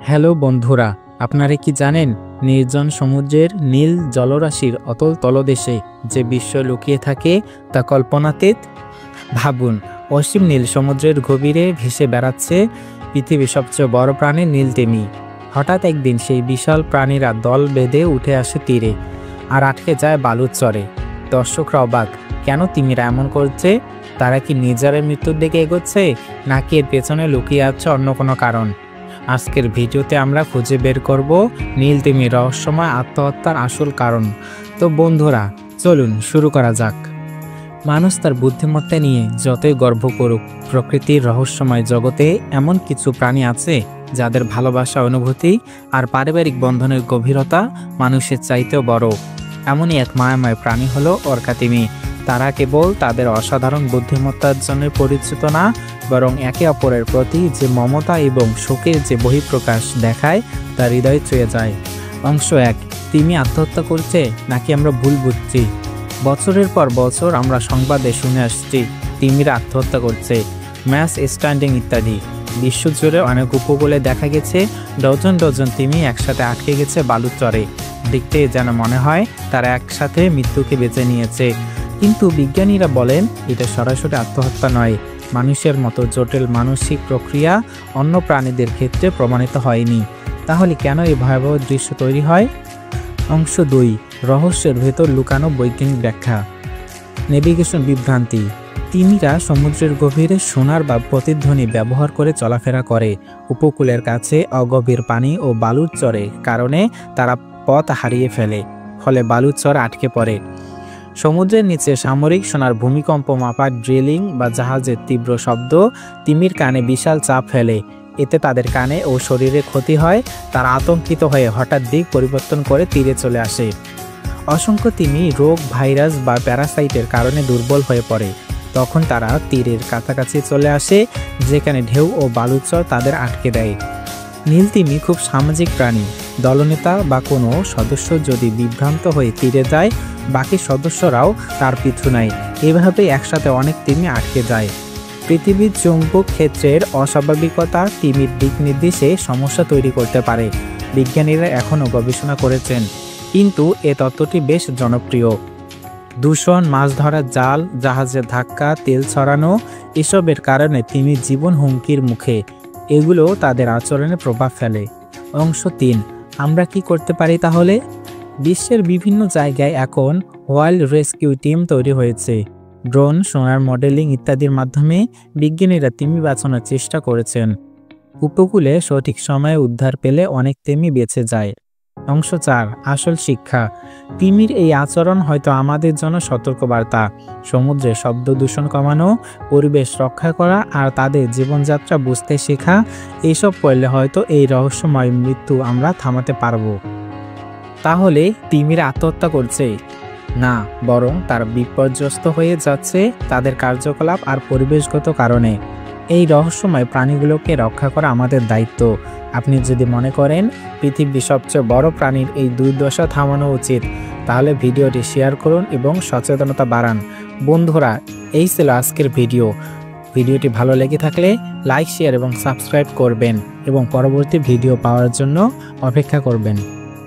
Hello বন্ধুরা, আপনারা কি জানেন নির্জন সমুদ্রের নীল জলরাশির অতল তলদেশে যে বিশ্ব লুকিয়ে থাকে তা কল্পনাতীত। ভাবুন, অসীম নীল সমুদ্রের গভীরে ভেসে বেড়াচ্ছে পৃথিবীর সবচেয়ে বড় প্রাণী নীল তিমি। হঠাৎ একদিন সেই বিশাল প্রাণীরা দল বেঁধে উঠে আসে তীরে আর আটকে যায় বালুর চরে। দর্শকরা অবাক, কেন তিমিরা এমন করছে? তারা কি নিজের মৃত্যুর দিকে এগোচ্ছে, নাকি এর পেছনে লুকিয়ে আছে অন্য কোনো কারণ? আজকের ভিডিওতে আমরা খুঁজে বের করব নীল তিমির রহস্যময় আত্মহত্যার আসল কারণ। তো বন্ধুরা, চলুন শুরু করা যাক। মানুষ তার বুদ্ধিমত্তা নিয়ে যতই গর্ব করুক, প্রকৃতির রহস্যময় জগতে এমন কিছু প্রাণী আছে যাদের ভালোবাসা, অনুভূতি আর পারিবারিক বন্ধনের গভীরতা মানুষের চাইতেও বড়। এমনই এক মায়াময় প্রাণী হলো অর্কা তিমি। তারা কেবল তাদের অসাধারণ বুদ্ধিমত্তার জন্য পরিচিত না, বরং একে অপরের প্রতি যে মমতা এবং শোকের যে বহিঃপ্রকাশ দেখায় তা হৃদয় ছুঁয়ে যায়। অংশ 1, তিমি আত্মহত্যা করছে নাকি আমরা ভুল বুঝছি? বছরের পর বছর আমরা সংবাদে শুনে আসছি তিমিরা আত্মহত্যা করছে, ম্যাস স্ট্যান্ডিং ইত্যাদি। বিশ্বজুড়ে অনেক উপকূলে দেখা গেছে ডজন ডজন তিমি একসাথে আটকে গেছে বালুর চরে। দেখতে যেন মনে হয় তারা একসাথে মৃত্যুকে বেছে নিয়েছে, কিন্তু বিজ্ঞানীরা বলেন এটা সরাসরি আত্মহত্যা নয়। মানুষের মতো জটিল মানসিক প্রক্রিয়া অন্য প্রাণীদের ক্ষেত্রে প্রমাণিত হয়নি। তাহলে কেন এই ভয়াবহ দৃশ্য তৈরি হয়? অংশ 2, রহস্যের ভেতর লুকানো বৈজ্ঞানিক ব্যাখ্যা। নেভিগেশন বিভ্রান্তি। তিমিরা সমুদ্রের গভীরে সোনার বা প্রতিধ্বনি ব্যবহার করে চলাফেরা করে। উপকূলের কাছে অগভীর পানি ও বালুর চরে কারণে তারা পথ হারিয়ে ফেলে, ফলে বালুর চর আটকে পড়ে। সমুদ্রের নিচে সামরিক সোনার ভূমিকম্প মাপার ড্রিলিং বা জাহাজের তীব্র শব্দ তিমির কানে বিশাল চাপ ফেলে। এতে তাদের কানে ও শরীরে ক্ষতি হয়। তারা আতঙ্কিত হয়ে হঠাৎ দিক পরিবর্তন করে তীরে চলে আসে। অসংখ্য তিমি রোগ, ভাইরাস বা প্যারাসাইটের কারণে দুর্বল হয়ে পড়ে। তখন তারা তীরের কাছাকাছি চলে আসে, যেখানে ঢেউ ও বালুচর তাদের আটকে দেয়। নীল তিমি খুব সামাজিক প্রাণী। দলনেতা বা কোনো সদস্য যদি বিভ্রান্ত হয়ে তীরে যায়, বাকি সদস্যরাও তার পিছু নেয়। এভাবে একসাথে অনেক তিমি আটকে যায়। পৃথিবীর চৌম্বক ক্ষেত্রের অস্বাভাবিকতা তিমির দিক নির্দেশে সমস্যা তৈরি করতে পারে। বিজ্ঞানীরা এখনও গবেষণা করেছেন, কিন্তু এ তত্ত্বটি বেশ জনপ্রিয়। দূষণ, মাছ ধরার জাল, জাহাজের ধাক্কা, তেল ছড়ানো, এসবের কারণে তিমি জীবন হুমকির মুখে। এগুলো তাদের আচরণে প্রভাব ফেলে। অংশ 3, আমরা কি করতে পারি তাহলে? বিশ্বের বিভিন্ন জায়গায় এখন ওয়াইল্ড রেস্কিউ টিম তৈরি হয়েছে। ড্রোন, সোনার মডেলিং ইত্যাদির মাধ্যমে বিজ্ঞানীরা তিমি বাঁচানোর চেষ্টা করেছেন। উপকূলে সঠিক সময়ে উদ্ধার পেলে অনেক তিমি বেঁচে যায়। অংশ 4, আসল শিক্ষা। তিমির এই আচরণ হয়তো আমাদের জন্য সতর্কবার্তা। সমুদ্রে শব্দ দূষণ কমানো, পরিবেশ রক্ষা করা আর তাদের জীবনযাত্রা বুঝতে শেখা, এইসব করলে হয়তো এই রহস্যময় মৃত্যু আমরা থামাতে পারবো। তাহলে তিমিরা আত্মহত্যা করছে না, বরং তারা বিপর্যস্ত হয়ে যাচ্ছে তাদের কার্যকলাপ আর পরিবেশগত কারণে। এই রহস্যময় প্রাণীগুলোকে রক্ষা করা আমাদের দায়িত্ব। আপনি যদি মনে করেন পৃথিবীর সবচেয়ে বড় প্রাণীর এই দুর্দশা থামানো উচিত, তাহলে ভিডিওটি শেয়ার করুন এবং সচেতনতা বাড়ান। বন্ধুরা, এই ছিল আজকের ভিডিওটি ভালো লেগে থাকলে লাইক, শেয়ার এবং সাবস্ক্রাইব করবেন এবং পরবর্তী ভিডিও পাওয়ার জন্য অপেক্ষা করবেন।